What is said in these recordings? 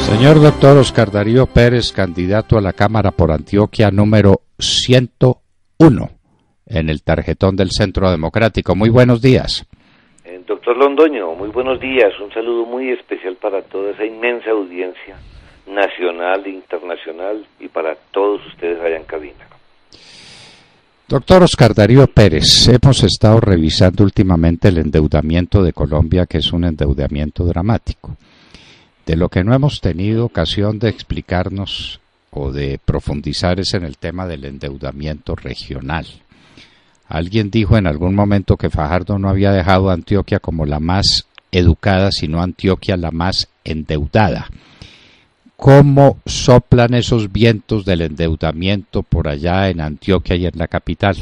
Señor doctor Oscar Darío Pérez, candidato a la Cámara por Antioquia número 101 en el tarjetón del Centro Democrático. Muy buenos días. Doctor Londoño, muy buenos días. Un saludo muy especial para toda esa inmensa audiencia nacional e internacional y para todos ustedes allá en cabina. Doctor Oscar Darío Pérez, hemos estado revisando últimamente el endeudamiento de Colombia, que es un endeudamiento dramático. De lo que no hemos tenido ocasión de explicarnos o de profundizar es en el tema del endeudamiento regional. Alguien dijo en algún momento que Fajardo no había dejado a Antioquia como la más educada, sino Antioquia la más endeudada. ¿Cómo soplan esos vientos del endeudamiento por allá en Antioquia y en la capital?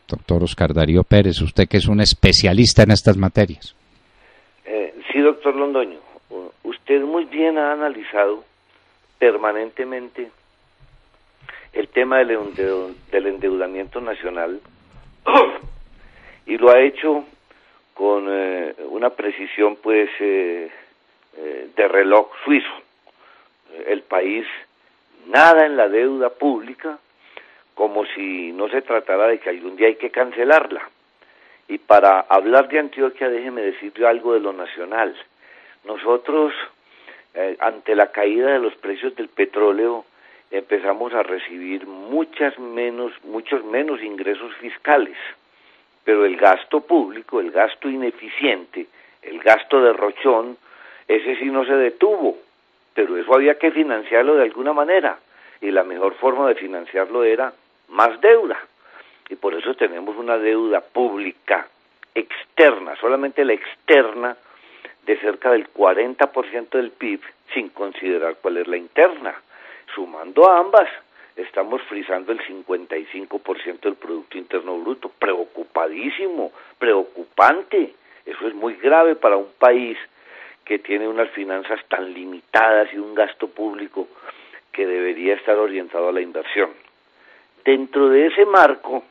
Doctor Oscar Darío Pérez, usted que es un especialista en estas materias. Sí, doctor Londoño. Usted muy bien ha analizado permanentemente el tema del endeudamiento nacional y lo ha hecho con una precisión pues de reloj suizo. El país nada en la deuda pública como si no se tratara de que algún día hay que cancelarla. Y para hablar de Antioquia, déjeme decirle algo de lo nacional. Nosotros, ante la caída de los precios del petróleo, empezamos a recibir muchos menos ingresos fiscales, pero el gasto público, el gasto ineficiente, el gasto derrochón, ese sí no se detuvo, pero eso había que financiarlo de alguna manera, y la mejor forma de financiarlo era más deuda, y por eso tenemos una deuda pública externa, solamente la externa, de cerca del 40% del PIB, sin considerar cuál es la interna. Sumando a ambas, estamos frisando el 55% del Producto Interno Bruto. Preocupadísimo, preocupante. Eso es muy grave para un país que tiene unas finanzas tan limitadas y un gasto público que debería estar orientado a la inversión. Dentro de ese marco,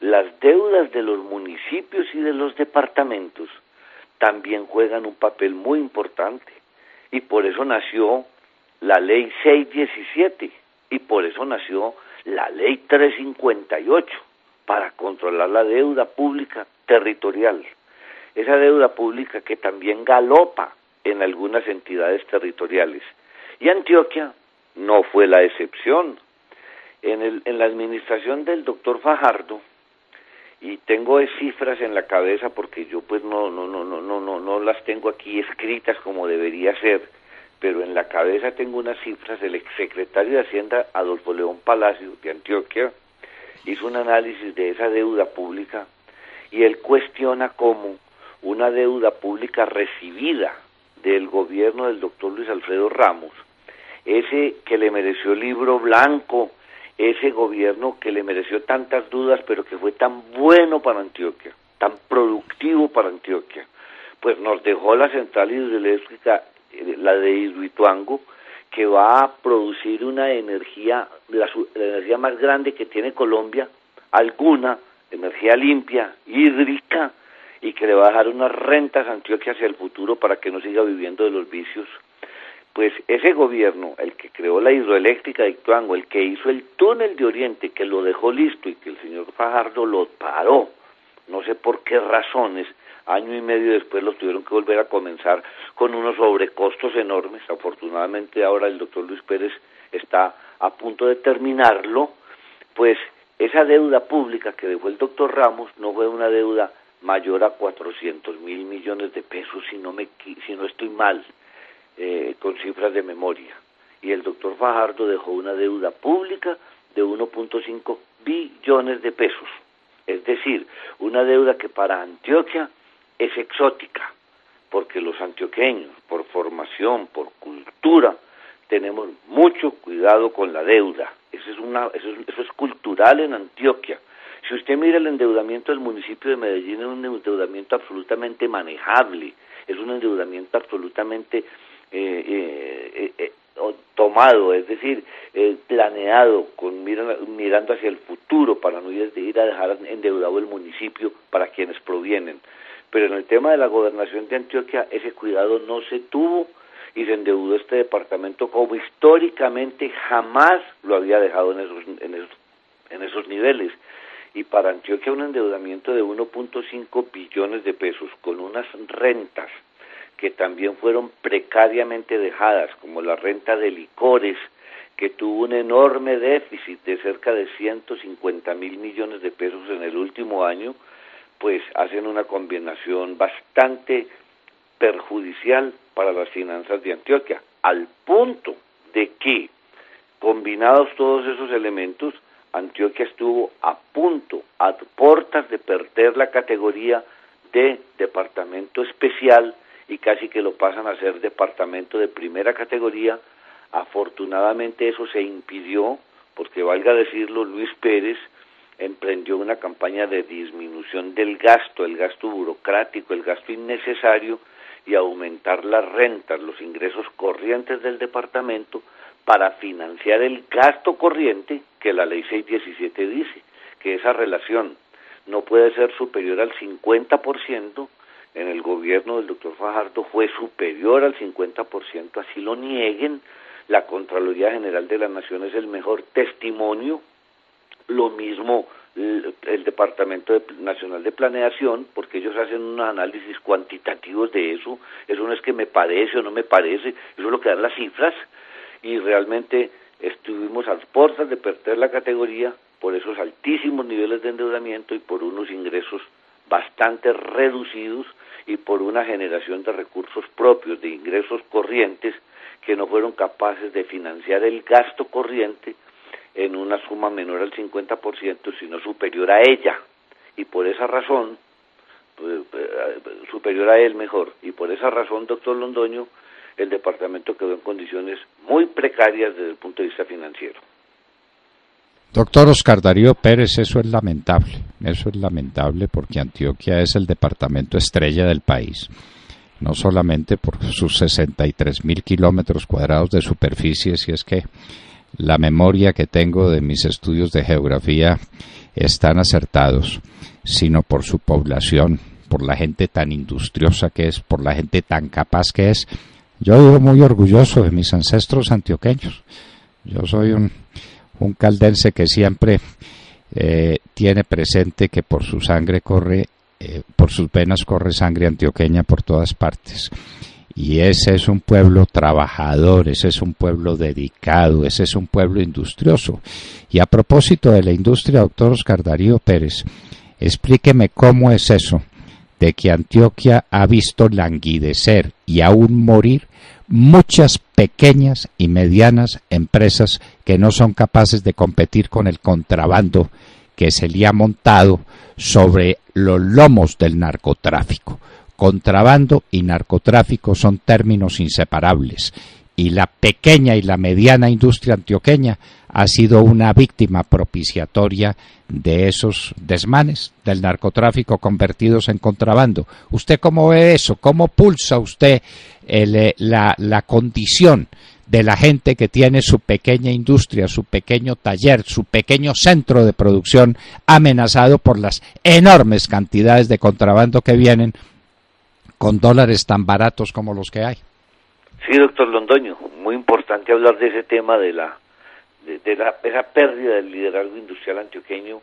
las deudas de los municipios y de los departamentos también juegan un papel muy importante, y por eso nació la ley 617, y por eso nació la ley 358, para controlar la deuda pública territorial, esa deuda pública que también galopa en algunas entidades territoriales, y Antioquia no fue la excepción. En la administración del doctor Fajardo, y tengo cifras en la cabeza porque yo pues no las tengo aquí escritas como debería ser, pero en la cabeza tengo unas cifras. El exsecretario de Hacienda, Adolfo León Palacio, de Antioquia, hizo un análisis de esa deuda pública y él cuestiona cómo una deuda pública recibida del gobierno del doctor Luis Alfredo Ramos, ese que le mereció el libro blanco, ese gobierno que le mereció tantas dudas, pero que fue tan bueno para Antioquia, tan productivo para Antioquia, pues nos dejó la central hidroeléctrica, la de Hidroituango, que va a producir una energía, la energía más grande que tiene Colombia, alguna, energía limpia, hídrica, y que le va a dejar unas rentas a Antioquia hacia el futuro para que no siga viviendo de los vicios. Pues ese gobierno, el que creó la hidroeléctrica de Ituango, el que hizo el túnel de Oriente, que lo dejó listo y que el señor Fajardo lo paró, no sé por qué razones, año y medio después los tuvieron que volver a comenzar con unos sobrecostos enormes. Afortunadamente ahora el doctor Luis Pérez está a punto de terminarlo. Pues esa deuda pública que dejó el doctor Ramos no fue una deuda mayor a 400.000 millones de pesos, si no estoy mal, con cifras de memoria, y el doctor Fajardo dejó una deuda pública de 1.5 billones de pesos, es decir, una deuda que para Antioquia es exótica, porque los antioqueños, por formación, por cultura, tenemos mucho cuidado con la deuda. Eso es cultural en Antioquia. Si usted mira el endeudamiento del municipio de Medellín, es un endeudamiento absolutamente manejable, es un endeudamiento absolutamente tomado, es decir, planeado, mirando hacia el futuro, para no ir a dejar endeudado el municipio para quienes provienen. Pero en el tema de la gobernación de Antioquia, ese cuidado no se tuvo, y se endeudó este departamento como históricamente jamás lo había dejado en esos niveles. Y para Antioquia un endeudamiento de 1.5 billones de pesos con unas rentas que también fueron precariamente dejadas, como la renta de licores, que tuvo un enorme déficit de cerca de 150.000 millones de pesos en el último año, pues hacen una combinación bastante perjudicial para las finanzas de Antioquia, al punto de que, combinados todos esos elementos, Antioquia estuvo a punto, a puertas de perder la categoría de departamento especial y casi que lo pasan a ser departamento de primera categoría. Afortunadamente eso se impidió, porque valga decirlo, Luis Pérez emprendió una campaña de disminución del gasto, el gasto burocrático, el gasto innecesario, y aumentar las rentas, los ingresos corrientes del departamento para financiar el gasto corriente que la ley 617 dice, que esa relación no puede ser superior al 50%, en el gobierno del doctor Fajardo fue superior al 50%, así lo nieguen. La Contraloría General de la Nación es el mejor testimonio, lo mismo el Departamento Nacional de Planeación, porque ellos hacen unos análisis cuantitativos de eso no es que me parece o no me parece, eso es lo que dan las cifras, y realmente estuvimos a las puertas de perder la categoría por esos altísimos niveles de endeudamiento y por unos ingresos bastante reducidos y por una generación de recursos propios, de ingresos corrientes, que no fueron capaces de financiar el gasto corriente en una suma menor al 50%, sino superior a ella, y por esa razón, superior a él mejor, y por esa razón, doctor Londoño, el departamento quedó en condiciones muy precarias desde el punto de vista financiero. Doctor Oscar Darío Pérez, eso es lamentable porque Antioquia es el departamento estrella del país, no solamente por sus 63.000 kilómetros cuadrados de superficie, si es que la memoria que tengo de mis estudios de geografía están acertados, sino por su población, por la gente tan industriosa que es, por la gente tan capaz que es. Yo vivo muy orgulloso de mis ancestros antioqueños. Yo soy un caldense que siempre tiene presente que por su sangre corre, por sus venas corre sangre antioqueña por todas partes. Y ese es un pueblo trabajador, ese es un pueblo dedicado, ese es un pueblo industrioso. Y a propósito de la industria, doctor Oscar Darío Pérez, explíqueme cómo es eso de que Antioquia ha visto languidecer y aún morir muchas pequeñas y medianas empresas que no son capaces de competir con el contrabando que se le ha montado sobre los lomos del narcotráfico. Contrabando y narcotráfico son términos inseparables, y la pequeña y la mediana industria antioqueña ha sido una víctima propiciatoria de esos desmanes del narcotráfico convertidos en contrabando. ¿Usted cómo ve eso? ¿Cómo pulsa usted la condición de la gente que tiene su pequeña industria, su pequeño taller, su pequeño centro de producción amenazado por las enormes cantidades de contrabando que vienen con dólares tan baratos como los que hay? Sí, doctor Londoño, muy importante hablar de ese tema de esa pérdida del liderazgo industrial antioqueño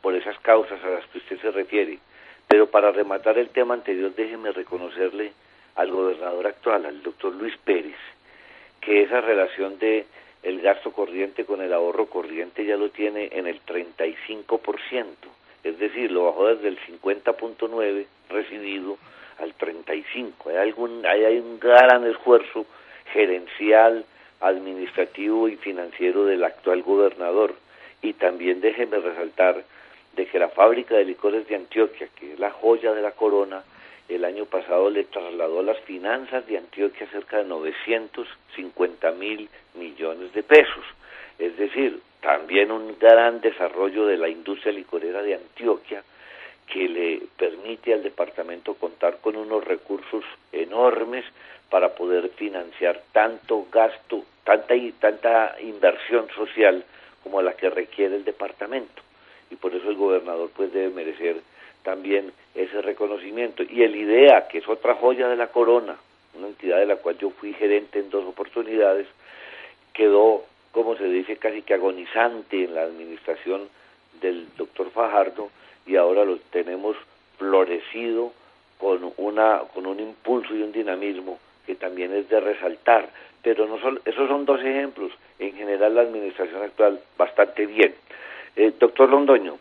por esas causas a las que usted se refiere. Pero para rematar el tema anterior, déjeme reconocerle al gobernador actual, al doctor Luis Pérez, que esa relación de el gasto corriente con el ahorro corriente ya lo tiene en el 35%, es decir, lo bajó desde el 50.9 recibido al 35. Hay un gran esfuerzo gerencial, administrativo y financiero del actual gobernador. Y también déjeme resaltar de que la fábrica de licores de Antioquia, que es la joya de la corona, el año pasado le trasladó a las finanzas de Antioquia cerca de 950.000 millones de pesos. Es decir, también un gran desarrollo de la industria licorera de Antioquia, que le permite al departamento contar con unos recursos enormes para poder financiar tanto gasto, tanta inversión social como la que requiere el departamento. Y por eso el gobernador pues debe merecer también ese reconocimiento. Y el IDEA, que es otra joya de la corona, una entidad de la cual yo fui gerente en 2 oportunidades, quedó, como se dice, casi que agonizante en la administración del doctor Fajardo, y ahora lo tenemos florecido con un impulso y un dinamismo que también es de resaltar. Pero no son, esos son 2 ejemplos. En general la administración actual bastante bien. Doctor Londoño,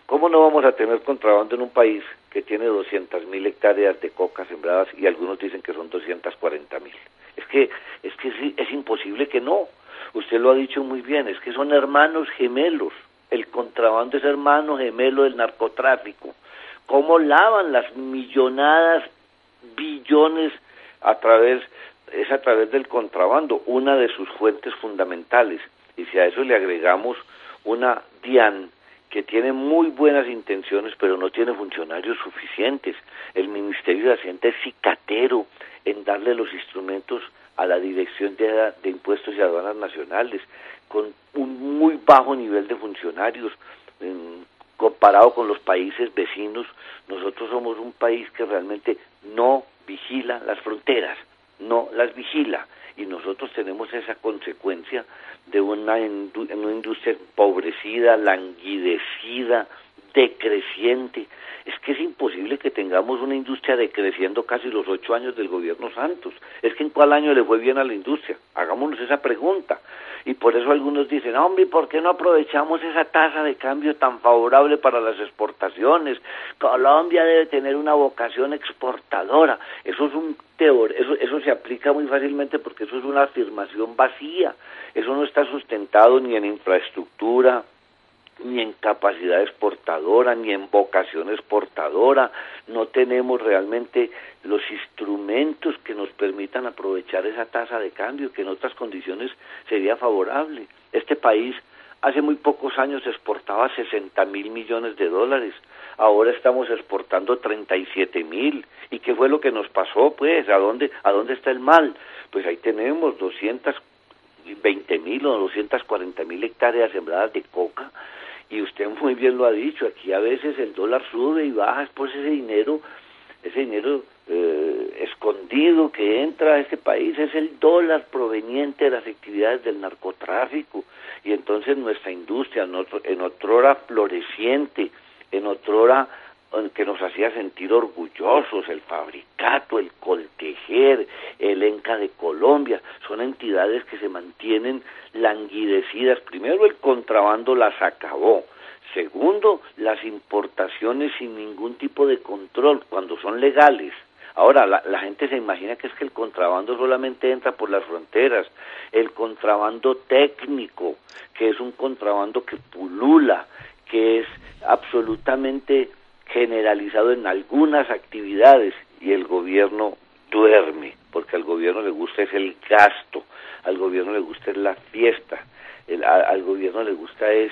¿cómo no vamos a tener contrabando en un país que tiene 200.000 hectáreas de coca sembradas y algunos dicen que son 240.000? Sí, es imposible que no. Usted lo ha dicho muy bien, es que son hermanos gemelos. El contrabando es hermano gemelo del narcotráfico. ¿Cómo lavan las millonadas, billones a través del contrabando? Una de sus fuentes fundamentales. Y si a eso le agregamos una DIAN que tiene muy buenas intenciones, pero no tiene funcionarios suficientes. El Ministerio de Hacienda es cicatero en darle los instrumentos a la Dirección de Impuestos y Aduanas Nacionales, con un muy bajo nivel de funcionarios. Comparado con los países vecinos, nosotros somos un país que realmente no vigila las fronteras, no las vigila, y nosotros tenemos esa consecuencia de una industria empobrecida, languidecida, decreciente. Es que es imposible que tengamos una industria decreciendo casi los 8 años del gobierno Santos. Es que ¿en cuál año le fue bien a la industria? Hagámonos esa pregunta. Y por eso algunos dicen, hombre, ¿por qué no aprovechamos esa tasa de cambio tan favorable para las exportaciones? Colombia debe tener una vocación exportadora. Eso es eso se aplica muy fácilmente porque eso es una afirmación vacía. Eso no está sustentado ni en infraestructura, ni en capacidad exportadora, ni en vocación exportadora. No tenemos realmente los instrumentos que nos permitan aprovechar esa tasa de cambio, que en otras condiciones sería favorable. Este país hace muy pocos años exportaba 60.000 millones de dólares, ahora estamos exportando 37.000. ¿Y qué fue lo que nos pasó, pues? ¿A dónde está el mal? Pues ahí tenemos 220.000 o 240.000 hectáreas sembradas de coca. Y usted muy bien lo ha dicho, aquí a veces el dólar sube y baja, es por ese dinero escondido que entra a este país, es el dólar proveniente de las actividades del narcotráfico. Y entonces nuestra industria, en otrora floreciente, en otrora que nos hacía sentir orgullosos, el Fabricato, el Coltejer, el ENCA de Colombia, son entidades que se mantienen languidecidas. Primero, el contrabando las acabó. Segundo, las importaciones sin ningún tipo de control, cuando son legales. Ahora, la gente se imagina que es que el contrabando solamente entra por las fronteras. El contrabando técnico, que es un contrabando que pulula, que es absolutamente generalizado en algunas actividades, y el gobierno duerme, porque al gobierno le gusta es el gasto, al gobierno le gusta es la fiesta, al gobierno le gusta es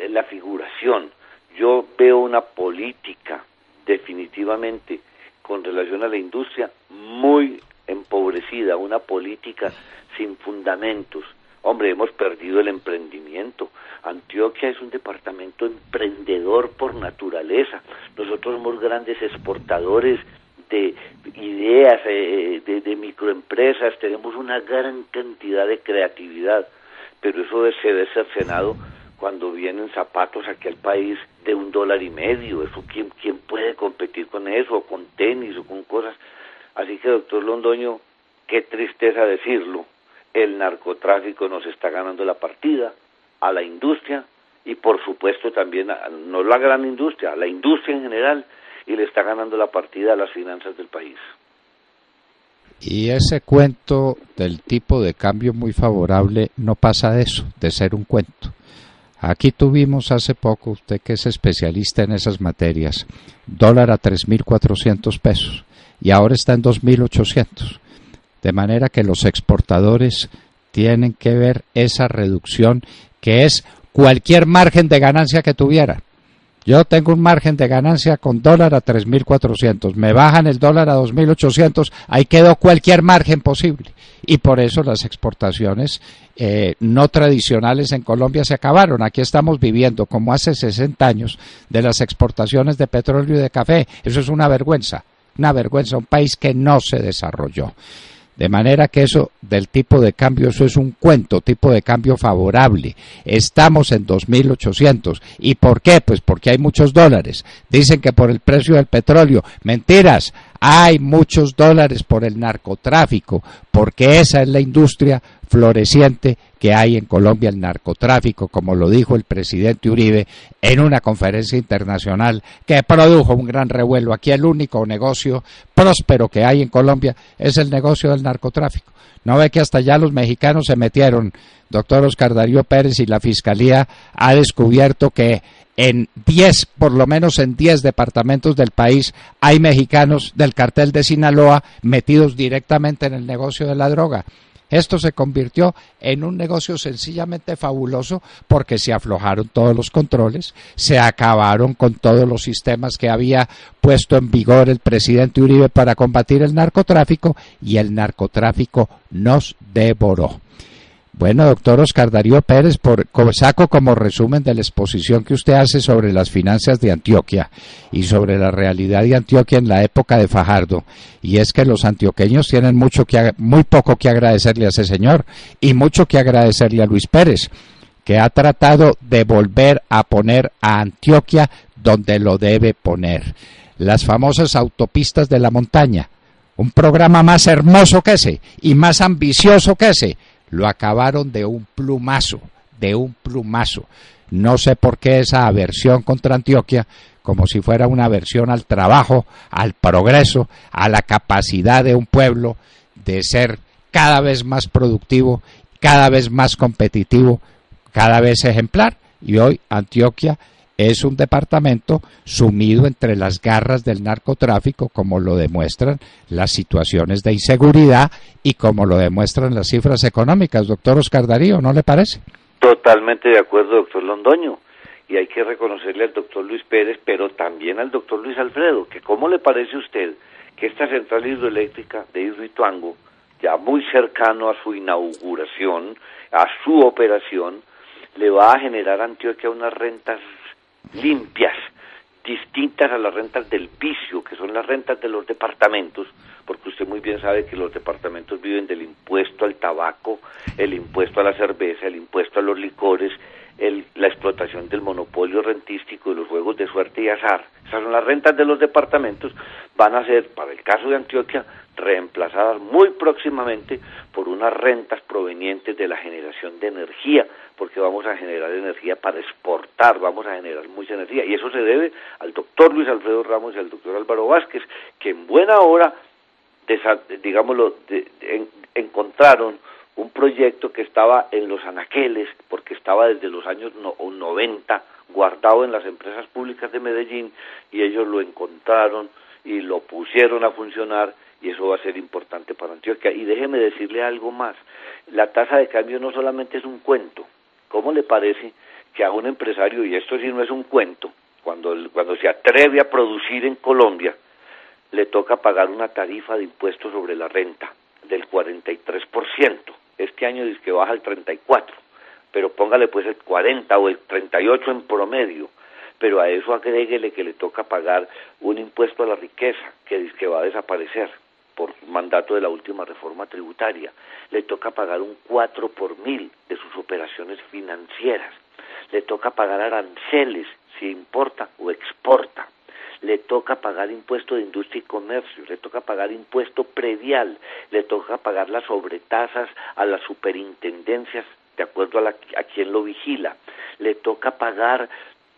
la figuración. Yo veo una política definitivamente con relación a la industria muy empobrecida, una política sin fundamentos. Hombre, hemos perdido el emprendimiento. Antioquia es un departamento emprendedor por naturaleza. Nosotros somos grandes exportadores de ideas, de microempresas, tenemos una gran cantidad de creatividad, pero eso se debe ser cercenado cuando vienen zapatos aquí al país de $1.50. Eso, ¿quién puede competir con eso? O con tenis o con cosas. Así que, doctor Londoño, qué tristeza decirlo, el narcotráfico nos está ganando la partida a la industria y por supuesto también, no la gran industria, a la industria en general, y le está ganando la partida a las finanzas del país. Y ese cuento del tipo de cambio muy favorable no pasa de eso, de ser un cuento. Aquí tuvimos hace poco, usted que es especialista en esas materias, dólar a 3.400 pesos y ahora está en 2.800. De manera que los exportadores tienen que ver esa reducción que es cualquier margen de ganancia que tuviera. Yo tengo un margen de ganancia con dólar a 3.400, me bajan el dólar a 2.800, ahí quedó cualquier margen posible. Y por eso las exportaciones no tradicionales en Colombia se acabaron. Aquí estamos viviendo, como hace 60 años, de las exportaciones de petróleo y de café. Eso es una vergüenza. una vergüenza, un país que no se desarrolló. De manera que eso del tipo de cambio, eso es un cuento, tipo de cambio favorable. Estamos en 2.800. ¿Y por qué? Pues porque hay muchos dólares. Dicen que por el precio del petróleo. Mentiras. Hay muchos dólares por el narcotráfico, porque esa es la industria floreciente que hay en Colombia, el narcotráfico, como lo dijo el presidente Uribe en una conferencia internacional que produjo un gran revuelo. Aquí el único negocio próspero que hay en Colombia es el negocio del narcotráfico. ¿No ve que hasta allá los mexicanos se metieron? Doctor Oscar Darío Pérez, y la Fiscalía ha descubierto que en 10, por lo menos en 10 departamentos del país, hay mexicanos del cartel de Sinaloa metidos directamente en el negocio de la droga. Esto se convirtió en un negocio sencillamente fabuloso porque se aflojaron todos los controles, se acabaron con todos los sistemas que había puesto en vigor el presidente Uribe para combatir el narcotráfico, y el narcotráfico nos devoró. Bueno, doctor Oscar Darío Pérez, saco como resumen de la exposición que usted hace sobre las finanzas de Antioquia y sobre la realidad de Antioquia en la época de Fajardo, y es que los antioqueños tienen muy poco que agradecerle a ese señor y mucho que agradecerle a Luis Pérez, que ha tratado de volver a poner a Antioquia donde lo debe poner. Las famosas autopistas de la montaña, un programa más hermoso que ese y más ambicioso que ese, lo acabaron de un plumazo. No sé por qué esa aversión contra Antioquia, como si fuera una aversión al trabajo, al progreso, a la capacidad de un pueblo de ser cada vez más productivo, cada vez más competitivo, cada vez ejemplar. Y hoy Antioquia es un departamento sumido entre las garras del narcotráfico, como lo demuestran las situaciones de inseguridad y como lo demuestran las cifras económicas. Doctor Oscar Darío, ¿no le parece? Totalmente de acuerdo, doctor Londoño. Y hay que reconocerle al doctor Luis Pérez, pero también al doctor Luis Alfredo, que ¿cómo le parece a usted que esta central hidroeléctrica de Hidroituango, ya muy cercano a su inauguración, a su operación, le va a generar a Antioquia unas rentas limpias, distintas a las rentas del vicio, que son las rentas de los departamentos, porque usted muy bien sabe que los departamentos viven del impuesto al tabaco, el impuesto a la cerveza, el impuesto a los licores, la explotación del monopolio rentístico, de los juegos de suerte y azar. Esas son las rentas de los departamentos. Van a ser, para el caso de Antioquia, reemplazadas muy próximamente por unas rentas provenientes de la generación de energía, porque vamos a generar energía para exportar, vamos a generar mucha energía, y eso se debe al doctor Luis Alfredo Ramos y al doctor Álvaro Vázquez, que en buena hora, encontraron un proyecto que estaba en los anaqueles, porque estaba desde los años 90 guardado en las empresas públicas de Medellín, y ellos lo encontraron y lo pusieron a funcionar, y eso va a ser importante para Antioquia. Y déjeme decirle algo más, la tasa de cambio no solamente es un cuento. ¿Cómo le parece que a un empresario, y esto sí no es un cuento, cuando se atreve a producir en Colombia, le toca pagar una tarifa de impuestos sobre la renta del 43%? Este año dice que baja al 34%, pero póngale pues el 40 o el 38 en promedio, pero a eso agréguele que le toca pagar un impuesto a la riqueza, que dice que va a desaparecer por mandato de la última reforma tributaria, le toca pagar un 4 por mil de sus operaciones financieras, le toca pagar aranceles si importa o exporta, le toca pagar impuesto de industria y comercio, le toca pagar impuesto predial, le toca pagar las sobretasas a las superintendencias de acuerdo a quien lo vigila, le toca pagar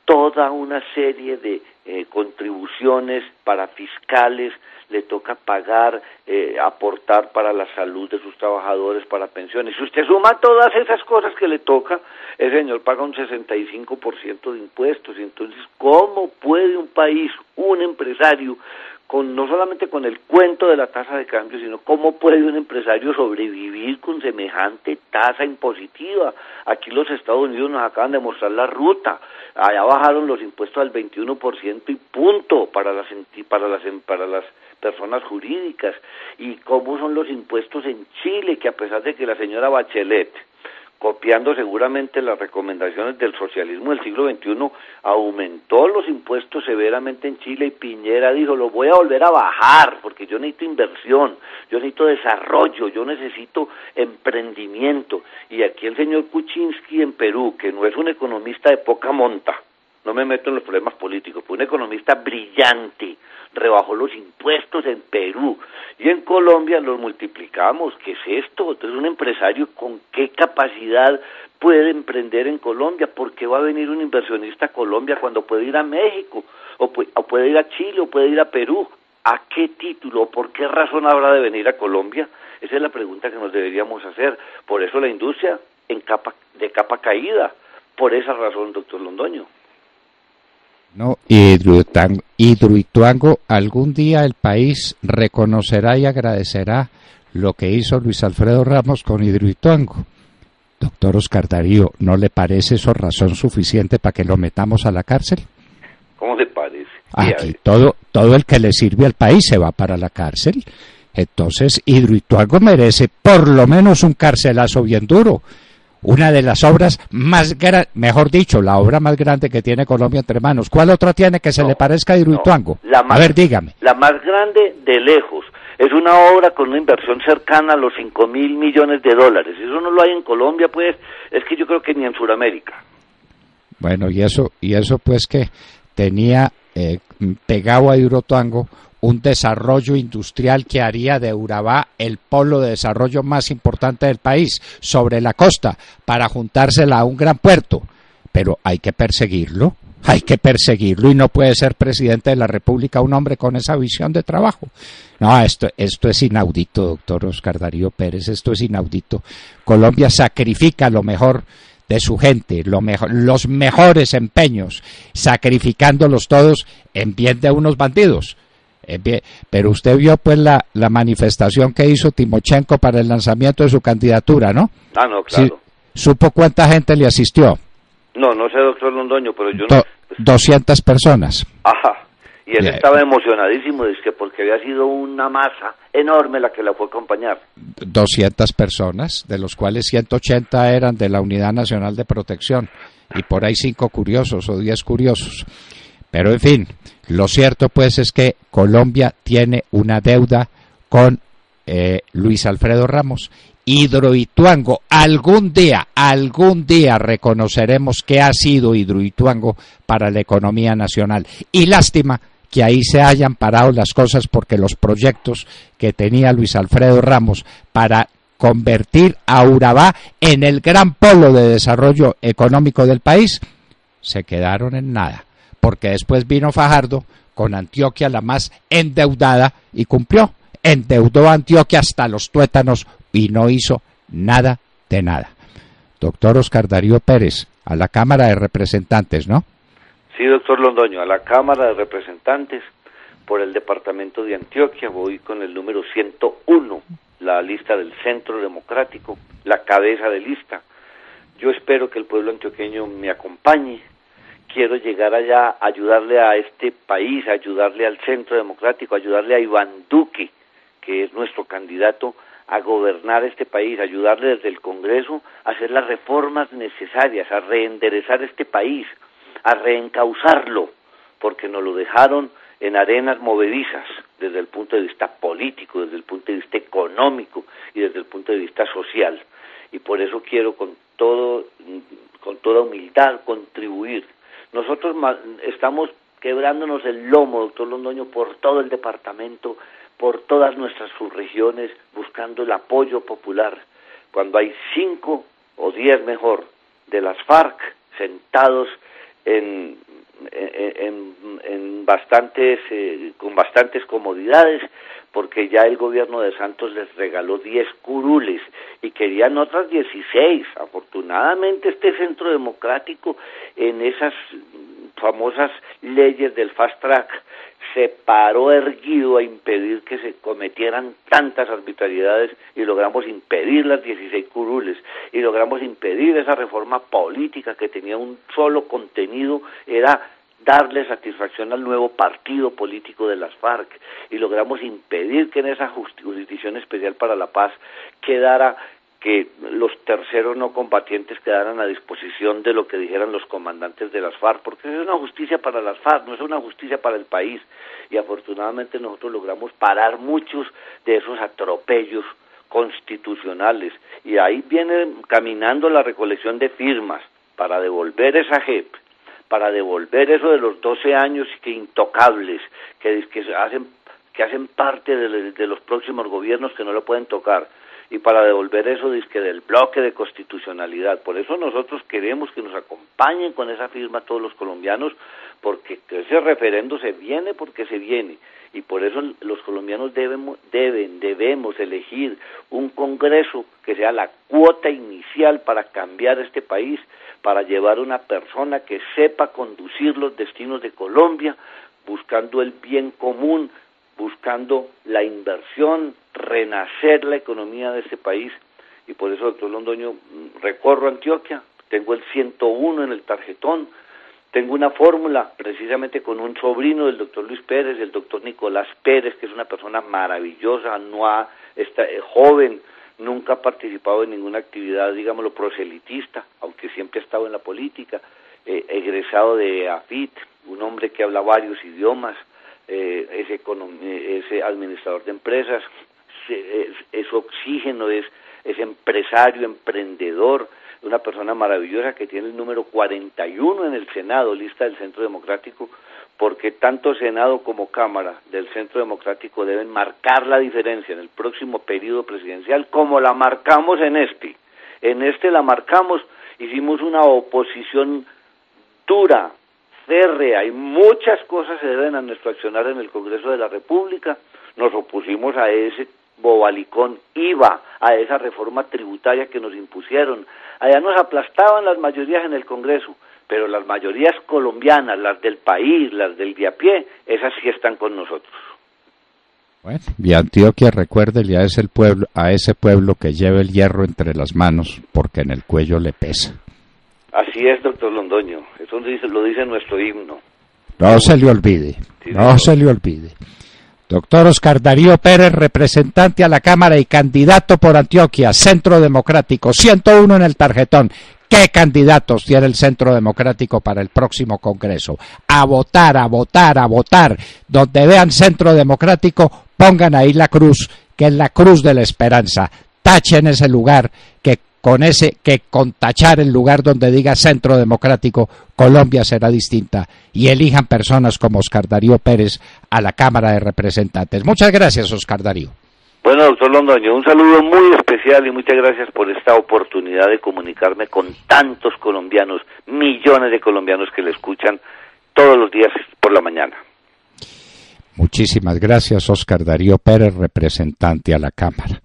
toda una serie de contribuciones para fiscales, le toca pagar, aportar para la salud de sus trabajadores, para pensiones. Si usted suma todas esas cosas que le toca, el señor paga un 65% de impuestos. Y entonces, ¿cómo puede un país, un empresario, no solamente con el cuento de la tasa de cambio, sino cómo puede un empresario sobrevivir con semejante tasa impositiva? Aquí los Estados Unidos nos acaban de mostrar la ruta. Allá bajaron los impuestos al 21% y punto para las personas jurídicas. Y cómo son los impuestos en Chile, que a pesar de que la señora Bachelet copiando seguramente las recomendaciones del socialismo del siglo XXI, aumentó los impuestos severamente en Chile y Piñera dijo, lo voy a volver a bajar porque yo necesito inversión, yo necesito desarrollo, yo necesito emprendimiento. Y aquí el señor Kuczynski en Perú, que no es un economista de poca monta, no me meto en los problemas políticos, fue un economista brillante, rebajó los impuestos en Perú y en Colombia los multiplicamos. ¿Qué es esto? Entonces un empresario con qué capacidad puede emprender en Colombia. ¿Por qué va a venir un inversionista a Colombia cuando puede ir a México o puede ir a Chile o puede ir a Perú? ¿A qué título? ¿Por qué razón habrá de venir a Colombia? Esa es la pregunta que nos deberíamos hacer. Por eso la industria de capa caída, por esa razón, doctor Londoño. No, Hidroituango, algún día el país reconocerá y agradecerá lo que hizo Luis Alfredo Ramos con Hidroituango. Doctor Oscar Darío, ¿no le parece eso razón suficiente para que lo metamos a la cárcel? ¿Cómo le parece? Aquí todo el que le sirve al país se va para la cárcel. Entonces Hidroituango merece por lo menos un carcelazo bien duro. Una de las obras más grandes, mejor dicho, la obra más grande que tiene Colombia entre manos. ¿Cuál otra tiene que se le parezca a Hidroituango? A ver, dígame. La más grande de lejos. Es una obra con una inversión cercana a los 5.000 millones de dólares. Eso no lo hay en Colombia, pues, es que yo creo que ni en Sudamérica. Bueno, y eso pues que tenía pegado a Hidroituango un desarrollo industrial que haría de Urabá el polo de desarrollo más importante del país, sobre la costa, para juntársela a un gran puerto. Pero hay que perseguirlo y no puede ser presidente de la República un hombre con esa visión de trabajo. No, esto es inaudito, doctor Oscar Darío Pérez, esto es inaudito. Colombia sacrifica lo mejor de su gente, los mejores empeños, sacrificándolos todos en bien de unos bandidos. Pero usted vio pues la manifestación que hizo Timochenko para el lanzamiento de su candidatura, ¿no? Ah, no, claro. ¿Sí? ¿Supo cuánta gente le asistió? No sé, doctor Londoño, pero yo no... 200 personas. Ajá, y él estaba emocionadísimo, porque había sido una masa enorme la que la fue a acompañar. 200 personas, de los cuales 180 eran de la Unidad Nacional de Protección, y por ahí 5 curiosos o 10 curiosos. Pero en fin, lo cierto pues es que Colombia tiene una deuda con Luis Alfredo Ramos. Hidroituango, algún día reconoceremos que ha sido Hidroituango para la economía nacional. Y lástima que ahí se hayan parado las cosas, porque los proyectos que tenía Luis Alfredo Ramos para convertir a Urabá en el gran polo de desarrollo económico del país se quedaron en nada. Porque después vino Fajardo con Antioquia la más endeudada y cumplió. Endeudó a Antioquia hasta los tuétanos y no hizo nada de nada. Doctor Oscar Darío Pérez, a la Cámara de Representantes, ¿no? Sí, doctor Londoño, a la Cámara de Representantes por el departamento de Antioquia. Voy con el número 101, la lista del Centro Democrático, la cabeza de lista. Yo espero que el pueblo antioqueño me acompañe. Quiero llegar allá, ayudarle a este país, ayudarle al Centro Democrático, ayudarle a Iván Duque, que es nuestro candidato a gobernar este país, ayudarle desde el Congreso a hacer las reformas necesarias, a reenderezar este país, a reencauzarlo, porque nos lo dejaron en arenas movedizas desde el punto de vista político, desde el punto de vista económico y desde el punto de vista social. Y por eso quiero con toda humildad contribuir. Nosotros estamos quebrándonos el lomo, doctor Londoño, por todo el departamento, por todas nuestras subregiones, buscando el apoyo popular, cuando hay 5 o 10 mejor de las FARC sentados con bastantes comodidades, porque ya el gobierno de Santos les regaló 10 curules y querían otras 16. Afortunadamente este Centro Democrático, en esas famosas leyes del Fast Track, se paró erguido a impedir que se cometieran tantas arbitrariedades y logramos impedir las 16 curules y logramos impedir esa reforma política que tenía un solo contenido, era darle satisfacción al nuevo partido político de las FARC, y logramos impedir que en esa jurisdicción especial para la paz quedara que los terceros no combatientes quedaran a disposición de lo que dijeran los comandantes de las FARC, porque es una justicia para las FARC, no es una justicia para el país, y afortunadamente nosotros logramos parar muchos de esos atropellos constitucionales, y ahí viene caminando la recolección de firmas para devolver esa JEP, para devolver eso de los 12 años que intocables, que hacen parte de los próximos gobiernos que no lo pueden tocar, y para devolver eso del bloque de constitucionalidad. Por eso nosotros queremos que nos acompañen con esa firma todos los colombianos, porque ese referendo se viene porque se viene, y por eso los colombianos debemos elegir un Congreso que sea la cuota inicial para cambiar este país, para llevar una persona que sepa conducir los destinos de Colombia, buscando el bien común, buscando la inversión, renacer la economía de este país. Y por eso, doctor Londoño, recorro Antioquia, tengo el 101 en el tarjetón, tengo una fórmula precisamente con un sobrino del doctor Luis Pérez, el doctor Nicolás Pérez, que es una persona maravillosa, joven, nunca ha participado en ninguna actividad, digámoslo, proselitista, aunque siempre ha estado en la política, egresado de AFIT, un hombre que habla varios idiomas, es administrador de empresas, es oxígeno, es empresario, emprendedor, una persona maravillosa que tiene el número 41 en el Senado, lista del Centro Democrático, porque tanto Senado como Cámara del Centro Democrático deben marcar la diferencia en el próximo periodo presidencial, como la marcamos en este. En este la marcamos, hicimos una oposición dura, férrea, y muchas cosas se deben a nuestro accionar en el Congreso de la República. Nos opusimos a ese bobalicón IVA, a esa reforma tributaria que nos impusieron. Allá nos aplastaban las mayorías en el Congreso, pero las mayorías colombianas, las del país, las del de a pie, esas sí están con nosotros. Bueno, y Antioquia, recuérdele a ese pueblo que lleva el hierro entre las manos, porque en el cuello le pesa. Así es, doctor Londoño, eso lo dice nuestro himno. No se le olvide, sí, no se le olvide. Doctor Oscar Darío Pérez, representante a la Cámara y candidato por Antioquia, Centro Democrático, 101 en el tarjetón. ¿Qué candidatos tiene el Centro Democrático para el próximo Congreso? A votar, a votar, a votar. Donde vean Centro Democrático, pongan ahí la cruz, que es la cruz de la esperanza. Tachen ese lugar, que con tachar el lugar donde diga Centro Democrático, Colombia será distinta, y elijan personas como Oscar Darío Pérez a la Cámara de Representantes. Muchas gracias, Oscar Darío. Bueno, doctor Londoño, un saludo muy especial y muchas gracias por esta oportunidad de comunicarme con tantos colombianos, millones de colombianos que le escuchan todos los días por la mañana. Muchísimas gracias, Oscar Darío Pérez, representante a la Cámara.